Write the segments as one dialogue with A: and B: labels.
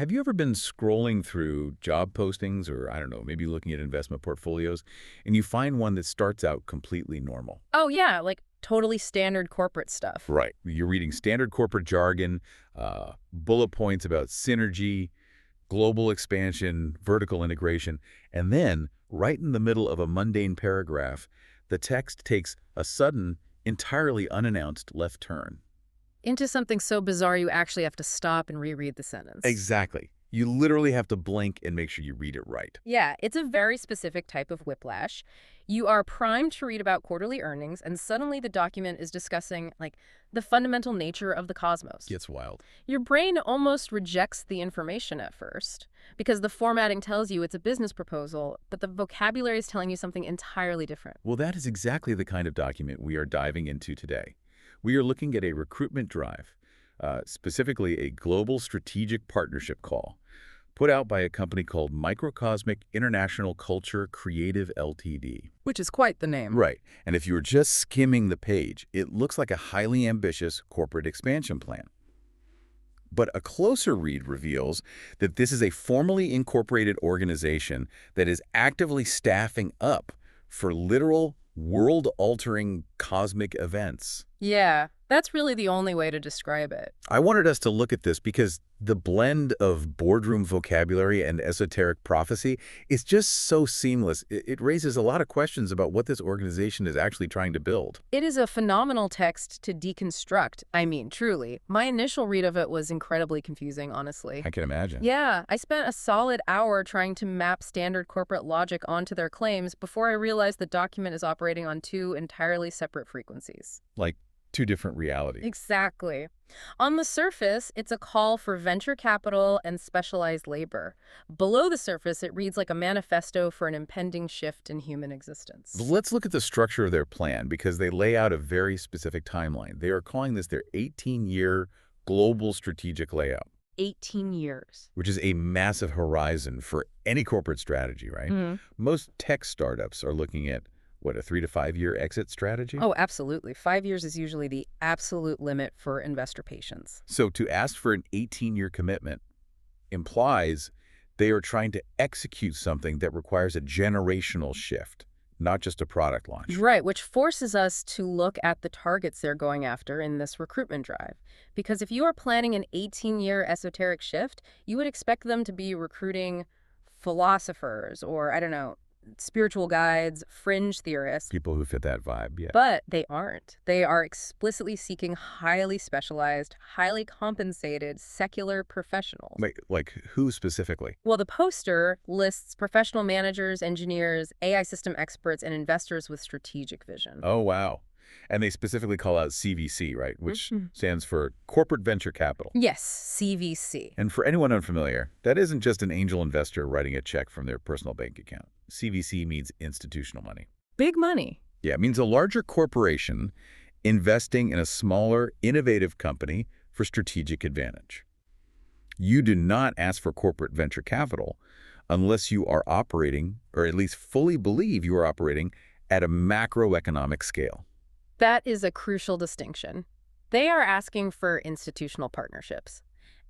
A: Have you ever been scrolling through job postings or, I don't know, maybe looking at investment portfolios, and you find one that starts out completely normal?
B: Oh, yeah, like totally standard corporate stuff.
A: Right. You're reading standard corporate jargon, bullet points about synergy, global expansion, vertical integration, and then, right in the middle of a mundane paragraph, the text takes a sudden, entirely unannounced left turn.
B: Into something so bizarre you actually have to stop and reread the sentence.
A: Exactly. You literally have to blink and make sure you read it right.
B: Yeah, it's a very specific type of whiplash. You are primed to read about quarterly earnings, and suddenly the document is discussing, like, the fundamental nature of the cosmos.
A: Gets wild.
B: Your brain almost rejects the information at first, because the formatting tells you it's a business proposal, but the vocabulary is telling you something entirely different.
A: Well, that is exactly the kind of document we are diving into today. We are looking at a recruitment drive, specifically a global strategic partnership call, put out by a company called MicroCosmic International Culture Creative Ltd.
B: Which is quite the name.
A: Right. And if you were just skimming the page, it looks like a highly ambitious corporate expansion plan. But a closer read reveals that this is a formally incorporated organization that is actively staffing up for literal world-altering cosmic events.
B: Yeah, that's really the only way to describe it.
A: I wanted us to look at this because the blend of boardroom vocabulary and esoteric prophecy is just so seamless. It raises a lot of questions about what this organization is actually trying to build.
B: It is a phenomenal text to deconstruct. I mean, truly. My initial read of it was incredibly confusing, honestly.
A: I can imagine.
B: Yeah, I spent a solid hour trying to map standard corporate logic onto their claims before I realized the document is operating on two entirely separate frequencies.
A: Like two different realities.
B: Exactly. On the surface, it's a call for venture capital and specialized labor. Below the surface, it reads like a manifesto for an impending shift in human existence.
A: Let's look at the structure of their plan because they lay out a very specific timeline. They are calling this their 18-year global strategic layout.
B: 18 years.
A: Which is a massive horizon for any corporate strategy, right?
B: Mm-hmm.
A: Most tech startups are looking at what, a 3 to 5 year exit strategy?
B: Oh, absolutely. 5 years is usually the absolute limit for investor patience.
A: So to ask for an 18-year commitment implies they are trying to execute something that requires a generational shift, not just a product launch.
B: Right, which forces us to look at the targets they're going after in this recruitment drive. Because if you are planning an 18-year esoteric shift, you would expect them to be recruiting philosophers or, I don't know, spiritual guides, fringe theorists.
A: People who fit that vibe, yeah.
B: But they aren't. They are explicitly seeking highly specialized, highly compensated, secular professionals.
A: Wait, like who specifically?
B: Well, the poster lists professional managers, engineers, AI system experts, and investors with strategic vision.
A: Oh, wow. And they specifically call out CVC, right? Which stands for Corporate Venture Capital.
B: Yes, CVC.
A: And for anyone unfamiliar, that isn't just an angel investor writing a check from their personal bank account. CVC means institutional money.
B: Big money.
A: Yeah, it means a larger corporation investing in a smaller, innovative company for strategic advantage. You do not ask for corporate venture capital unless you are operating, or at least fully believe you are operating, at a macroeconomic scale.
B: That is a crucial distinction. They are asking for institutional partnerships,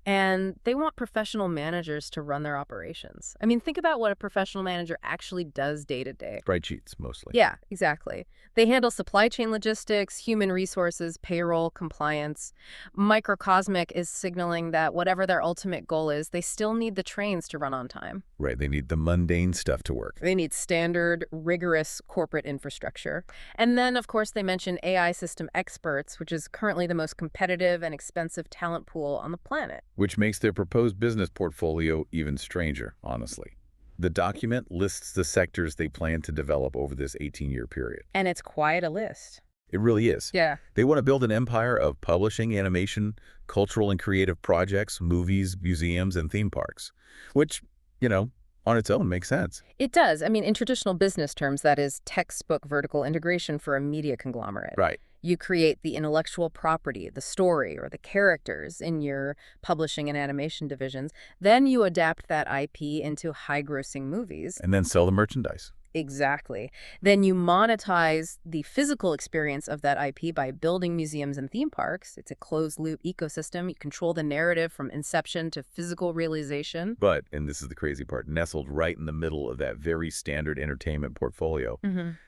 B: and they want professional managers to run their operations. I mean, think about what a professional manager actually does day to day.
A: Spreadsheets, mostly.
B: Yeah, exactly. They handle supply chain logistics, human resources, payroll, compliance. MicroCosmic is signaling that whatever their ultimate goal is, they still need the trains to run on time.
A: Right, they need the mundane stuff to work.
B: They need standard, rigorous corporate infrastructure. And then, of course, they mention AI system experts, which is currently the most competitive and expensive talent pool on the planet.
A: Which makes their proposed business portfolio even stranger, honestly. The document lists the sectors they plan to develop over this 18-year period.
B: And it's quite a list.
A: It really is.
B: Yeah.
A: They want to build an empire of publishing, animation, cultural and creative projects, movies, museums, and theme parks, which, you know, on its own makes sense.
B: It does. I mean, in traditional business terms, that is textbook vertical integration for a media conglomerate.
A: Right.
B: You create the intellectual property, the story, or the characters in your publishing and animation divisions. Then you adapt that IP into high-grossing movies.
A: And then sell the merchandise.
B: Exactly. Then you monetize the physical experience of that IP by building museums and theme parks. It's a closed-loop ecosystem. You control the narrative from inception to physical realization.
A: But, and this is the crazy part, nestled right in the middle of that very standard entertainment portfolio,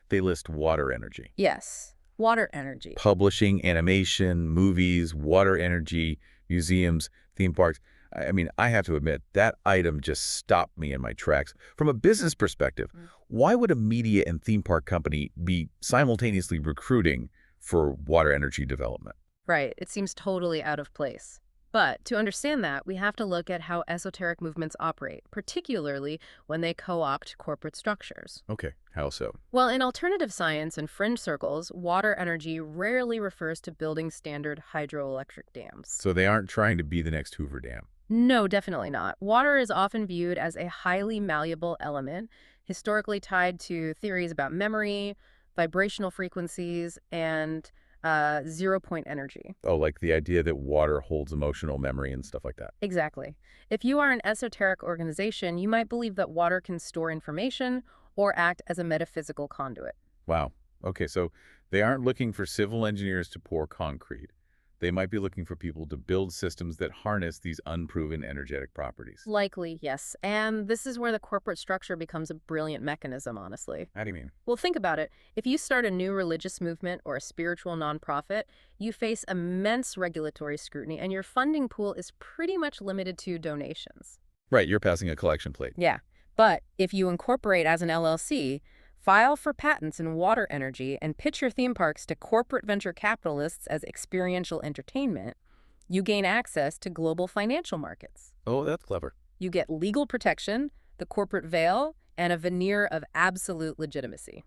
A: they list water energy.
B: Yes, water energy.
A: Publishing, animation, movies, water energy, museums, theme parks. I mean, I have to admit, that item just stopped me in my tracks. From a business perspective, why would a media and theme park company be simultaneously recruiting for water energy development?
B: Right. It seems totally out of place. But to understand that, we have to look at how esoteric movements operate, particularly when they co-opt corporate structures.
A: Okay, how so?
B: Well, in alternative science and fringe circles, water energy rarely refers to building standard hydroelectric dams.
A: So they aren't trying to be the next Hoover Dam.
B: No, definitely not. Water is often viewed as a highly malleable element, historically tied to theories about memory, vibrational frequencies, and zero-point energy.
A: Oh, like the idea that water holds emotional memory and stuff like that.
B: Exactly. If you are an esoteric organization, you might believe that water can store information or act as a metaphysical conduit.
A: Wow. Okay, so they aren't looking for civil engineers to pour concrete. They might be looking for people to build systems that harness these unproven energetic properties.
B: Likely, yes. And this is where the corporate structure becomes a brilliant mechanism, honestly.
A: How do you mean?
B: Well, think about it. If you start a new religious movement or a spiritual nonprofit, you face immense regulatory scrutiny, and your funding pool is pretty much limited to donations.
A: Right, you're passing a collection plate.
B: Yeah. But if you incorporate as an LLC, file for patents in water energy, and pitch your theme parks to corporate venture capitalists as experiential entertainment, you gain access to global financial markets.
A: Oh, that's clever.
B: You get legal protection, the corporate veil, and a veneer of absolute legitimacy.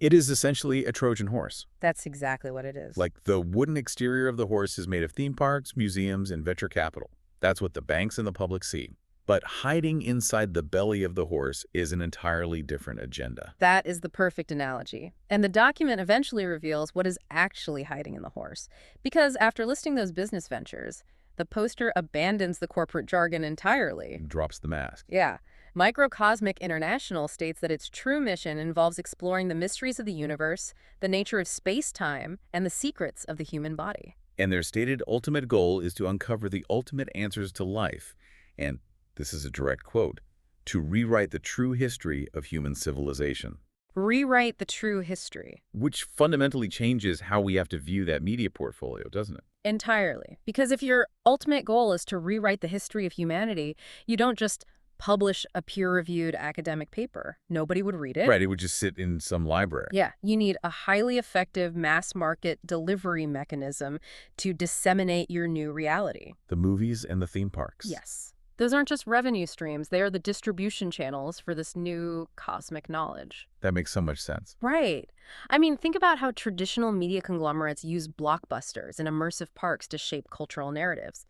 A: It is essentially a Trojan horse.
B: That's exactly what it is.
A: Like the wooden exterior of the horse is made of theme parks, museums, and venture capital. That's what the banks and the public see. But hiding inside the belly of the horse is an entirely different agenda.
B: That is the perfect analogy. And the document eventually reveals what is actually hiding in the horse. Because after listing those business ventures, the poster abandons the corporate jargon entirely.
A: Drops the mask.
B: Yeah. MicroCosmic International states that its true mission involves exploring the mysteries of the universe, the nature of space-time, and the secrets of the human body.
A: And their stated ultimate goal is to uncover the ultimate answers to life. And this is a direct quote, to rewrite the true history of human civilization.
B: Rewrite the true history.
A: Which fundamentally changes how we have to view that media portfolio, doesn't it?
B: Entirely. Because if your ultimate goal is to rewrite the history of humanity, you don't just publish a peer-reviewed academic paper. Nobody would read it.
A: Right, it would just sit in some library.
B: Yeah, you need a highly effective mass-market delivery mechanism to disseminate your new reality.
A: The movies and the theme parks.
B: Yes. Those aren't just revenue streams, they are the distribution channels for this new cosmic knowledge.
A: That makes so much sense.
B: Right. I mean, think about how traditional media conglomerates use blockbusters and immersive parks to shape cultural narratives.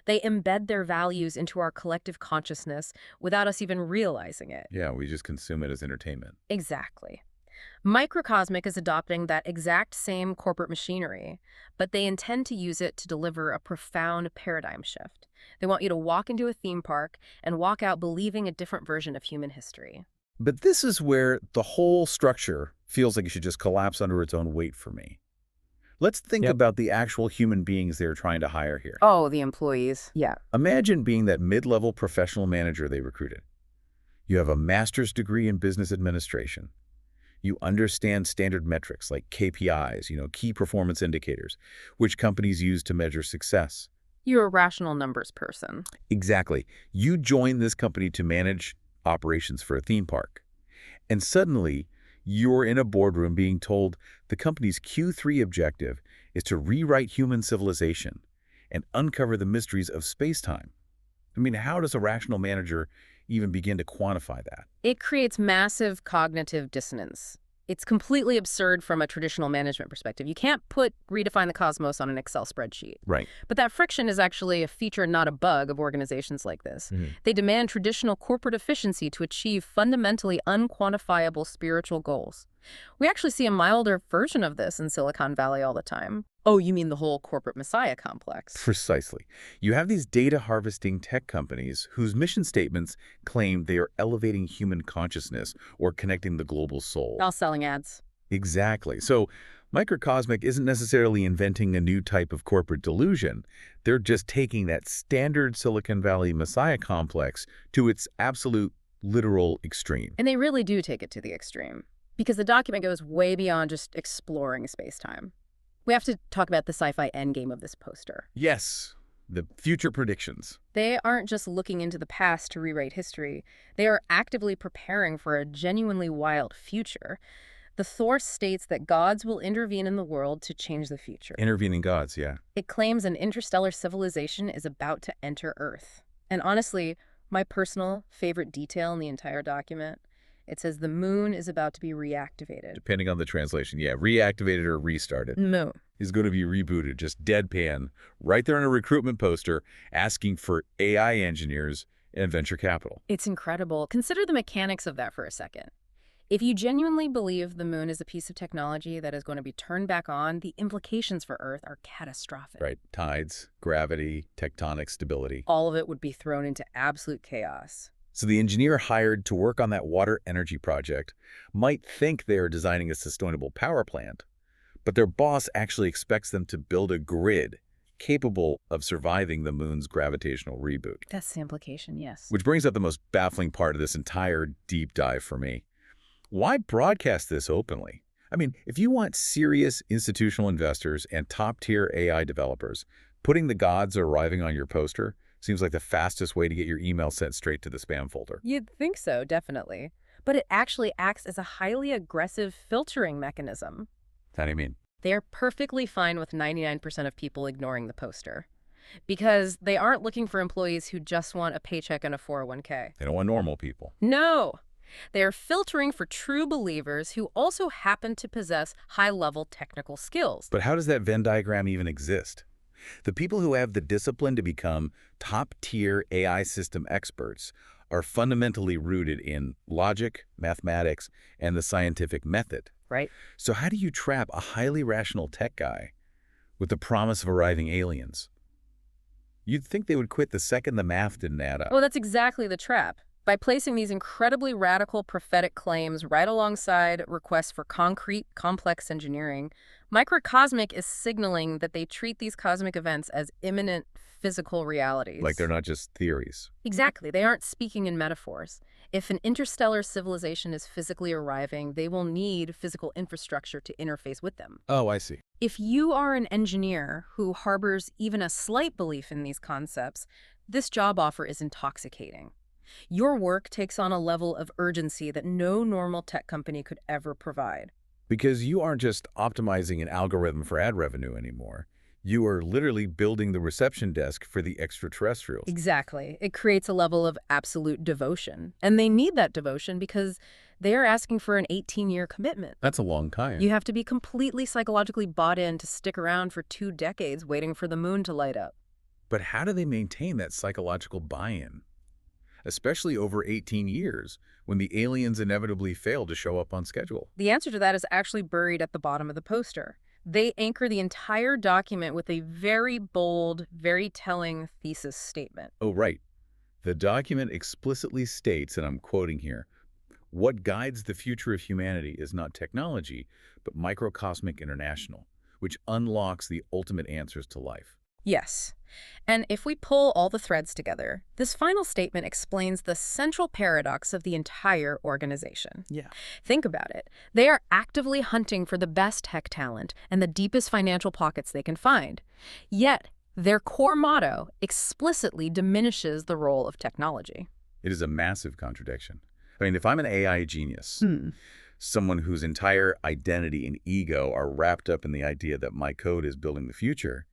B: They embed their values into our collective consciousness without us even realizing it.
A: Yeah, we just consume it as entertainment.
B: Exactly. MicroCosmic is adopting that exact same corporate machinery, but they intend to use it to deliver a profound paradigm shift. They want you to walk into a theme park and walk out believing a different version of human history.
A: But this is where the whole structure feels like it should just collapse under its own weight for me. Let's think about the actual human beings they're trying to hire here.
B: Oh, the employees. Yeah.
A: Imagine being that mid-level professional manager they recruited. You have a master's degree in business administration. You understand standard metrics like KPIs, key performance indicators, which companies use to measure success.
B: You're a rational numbers person.
A: Exactly. You join this company to manage operations for a theme park. And suddenly, you're in a boardroom being told the company's Q3 objective is to rewrite human civilization and uncover the mysteries of space-time. I mean, how does a rational manager even begin to quantify that?
B: It creates massive cognitive dissonance. It's completely absurd from a traditional management perspective. You can't redefine the cosmos on an Excel spreadsheet.
A: Right.
B: But that friction is actually a feature, not a bug, of organizations like this. They demand traditional corporate efficiency to achieve fundamentally unquantifiable spiritual goals. We actually see a milder version of this in Silicon Valley all the time. Oh, you mean the whole corporate messiah complex?
A: Precisely. You have these data harvesting tech companies whose mission statements claim they are elevating human consciousness or connecting the global soul.
B: All selling ads.
A: Exactly. So MicroCosmic isn't necessarily inventing a new type of corporate delusion. They're just taking that standard Silicon Valley messiah complex to its absolute literal extreme.
B: And they really do take it to the extreme, because the document goes way beyond just exploring space-time. We have to talk about the sci-fi endgame of this poster.
A: Yes, the future predictions.
B: They aren't just looking into the past to rewrite history. They are actively preparing for a genuinely wild future. The source states that gods will intervene in the world to change the future.
A: Intervening gods, yeah.
B: It claims an interstellar civilization is about to enter Earth. And honestly, my personal favorite detail in the entire document, it says the moon is about to be reactivated.
A: Depending on the translation, yeah, reactivated or restarted.
B: Moon
A: is going to be rebooted, just deadpan, right there on a recruitment poster, asking for AI engineers and venture capital.
B: It's incredible. Consider the mechanics of that for a second. If you genuinely believe the moon is a piece of technology that is going to be turned back on, the implications for Earth are catastrophic.
A: Right. Tides, gravity, tectonic stability.
B: All of it would be thrown into absolute chaos.
A: So the engineer hired to work on that water energy project might think they are designing a sustainable power plant, but their boss actually expects them to build a grid capable of surviving the moon's gravitational reboot.
B: That's the implication, yes.
A: Which brings up the most baffling part of this entire deep dive for me. Why broadcast this openly? I mean, if you want serious institutional investors and top-tier AI developers, putting the gods arriving on your poster seems like the fastest way to get your email sent straight to the spam folder.
B: You'd think so, definitely. But it actually acts as a highly aggressive filtering mechanism.
A: How do you mean?
B: They are perfectly fine with 99% of people ignoring the poster, because they aren't looking for employees who just want a paycheck and a 401k.
A: They don't want normal people.
B: No! They are filtering for true believers who also happen to possess high-level technical skills.
A: But how does that Venn diagram even exist? The people who have the discipline to become top-tier AI system experts are fundamentally rooted in logic, mathematics, and the scientific method.
B: Right.
A: So how do you trap a highly rational tech guy with the promise of arriving aliens? You'd think they would quit the second the math didn't add up.
B: Well, that's exactly the trap. By placing these incredibly radical prophetic claims right alongside requests for concrete, complex engineering, MicroCosmic is signaling that they treat these cosmic events as imminent physical realities.
A: Like they're not just theories.
B: Exactly. They aren't speaking in metaphors. If an interstellar civilization is physically arriving, they will need physical infrastructure to interface with them.
A: Oh, I see.
B: If you are an engineer who harbors even a slight belief in these concepts, this job offer is intoxicating. Your work takes on a level of urgency that no normal tech company could ever provide.
A: Because you aren't just optimizing an algorithm for ad revenue anymore. You are literally building the reception desk for the extraterrestrials.
B: Exactly. It creates a level of absolute devotion. And they need that devotion because they are asking for an 18-year commitment.
A: That's a long time.
B: You have to be completely psychologically bought in to stick around for 2 decades waiting for the moon to light up.
A: But how do they maintain that psychological buy-in? Especially over 18 years, when the aliens inevitably fail to show up on schedule.
B: The answer to that is actually buried at the bottom of the poster. They anchor the entire document with a very bold, very telling thesis statement.
A: Oh, right. The document explicitly states, and I'm quoting here, "What guides the future of humanity is not technology, but MicroCosmic International, which unlocks the ultimate answers to life."
B: Yes. And if we pull all the threads together, this final statement explains the central paradox of the entire organization.
A: Yeah.
B: Think about it. They are actively hunting for the best tech talent and the deepest financial pockets they can find. Yet, their core motto explicitly diminishes the role of technology.
A: It is a massive contradiction. I mean, if I'm an AI genius, someone whose entire identity and ego are wrapped up in the idea that my code is building the future,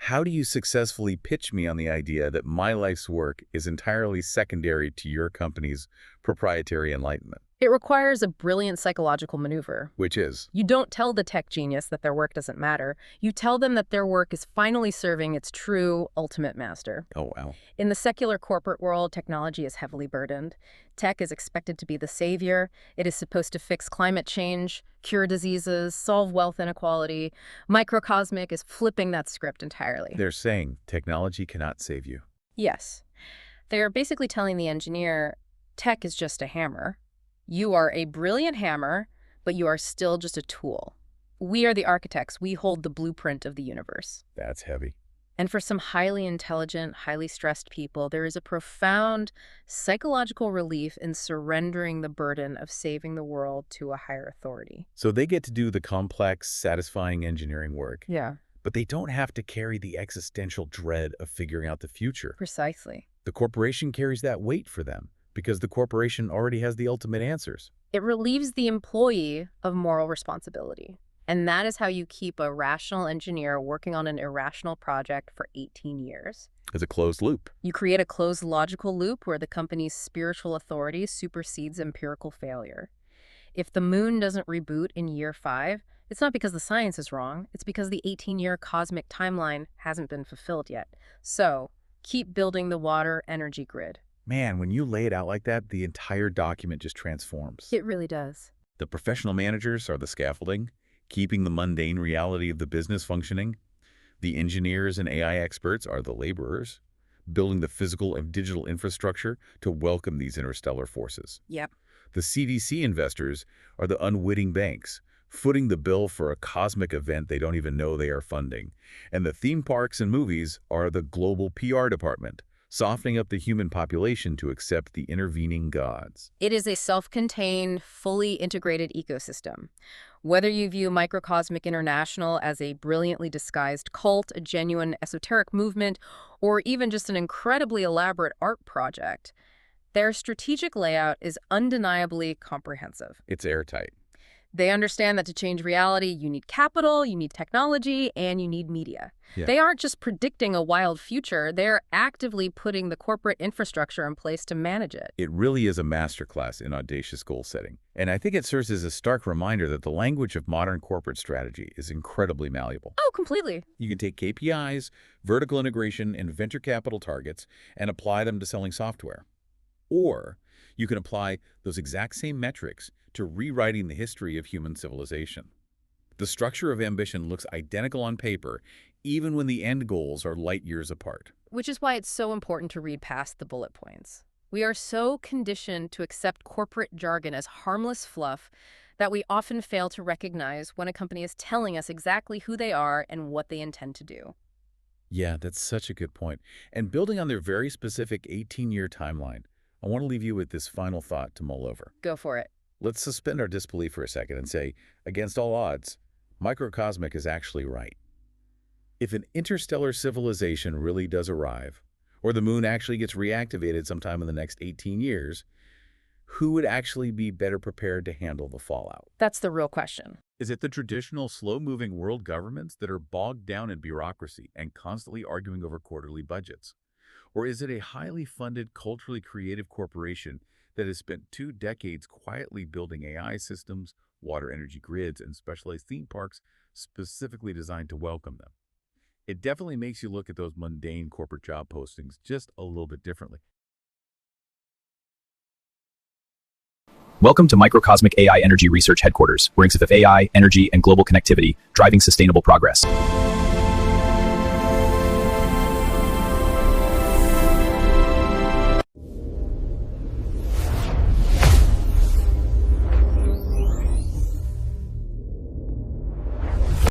A: how do you successfully pitch me on the idea that my life's work is entirely secondary to your company's proprietary enlightenment?
B: It requires a brilliant psychological maneuver.
A: Which is?
B: You don't tell the tech genius that their work doesn't matter. You tell them that their work is finally serving its true ultimate master.
A: Oh, wow.
B: In the secular corporate world, technology is heavily burdened. Tech is expected to be the savior. It is supposed to fix climate change, cure diseases, solve wealth inequality. MicroCosmic is flipping that script entirely.
A: They're saying technology cannot save you.
B: Yes. They are basically telling the engineer, tech is just a hammer. You are a brilliant hammer, but you are still just a tool. We are the architects. We hold the blueprint of the universe.
A: That's heavy.
B: And for some highly intelligent, highly stressed people, there is a profound psychological relief in surrendering the burden of saving the world to a higher authority.
A: So they get to do the complex, satisfying engineering work.
B: Yeah.
A: But they don't have to carry the existential dread of figuring out the future.
B: Precisely.
A: The corporation carries that weight for them, because the corporation already has the ultimate answers.
B: It relieves the employee of moral responsibility. And that is how you keep a rational engineer working on an irrational project for 18 years.
A: It's a closed loop.
B: You create a closed logical loop where the company's spiritual authority supersedes empirical failure. If the moon doesn't reboot in year 5, it's not because the science is wrong. It's because the 18-year cosmic timeline hasn't been fulfilled yet. So, keep building the water energy grid.
A: Man, when you lay it out like that, the entire document just transforms.
B: It really does.
A: The professional managers are the scaffolding, keeping the mundane reality of the business functioning. The engineers and AI experts are the laborers, building the physical and digital infrastructure to welcome these interstellar forces.
B: Yep.
A: The CDC investors are the unwitting banks, footing the bill for a cosmic event they don't even know they are funding. And the theme parks and movies are the global PR department, softening up the human population to accept the intervening gods.
B: It is a self-contained, fully integrated ecosystem. Whether you view MicroCosmic International as a brilliantly disguised cult, a genuine esoteric movement, or even just an incredibly elaborate art project, their strategic layout is undeniably comprehensive.
A: It's airtight.
B: They understand that to change reality, you need capital, you need technology, and you need media.
A: Yeah.
B: They aren't just predicting a wild future, they're actively putting the corporate infrastructure in place to manage it.
A: It really is a masterclass in audacious goal setting. And I think it serves as a stark reminder that the language of modern corporate strategy is incredibly malleable.
B: Oh, completely.
A: You can take KPIs, vertical integration, and venture capital targets and apply them to selling software. Or you can apply those exact same metrics to rewriting the history of human civilization. The structure of ambition looks identical on paper, even when the end goals are light years apart.
B: Which is why it's so important to read past the bullet points. We are so conditioned to accept corporate jargon as harmless fluff that we often fail to recognize when a company is telling us exactly who they are and what they intend to do.
A: Yeah, that's such a good point. And building on their very specific 18-year timeline, I want to leave you with this final thought to mull over.
B: Go for it.
A: Let's suspend our disbelief for a second and say, against all odds, MicroCosmic is actually right. If an interstellar civilization really does arrive, or the moon actually gets reactivated sometime in the next 18 years, who would actually be better prepared to handle the fallout?
B: That's the real question.
A: Is it the traditional slow-moving world governments that are bogged down in bureaucracy and constantly arguing over quarterly budgets? Or is it a highly funded, culturally creative corporation that has spent 2 decades quietly building AI systems, water energy grids, and specialized theme parks specifically designed to welcome them? It definitely makes you look at those mundane corporate job postings just a little bit differently.
C: Welcome to MicroCosmic AI Energy Research Headquarters, where of AI, energy, and global connectivity, driving sustainable progress.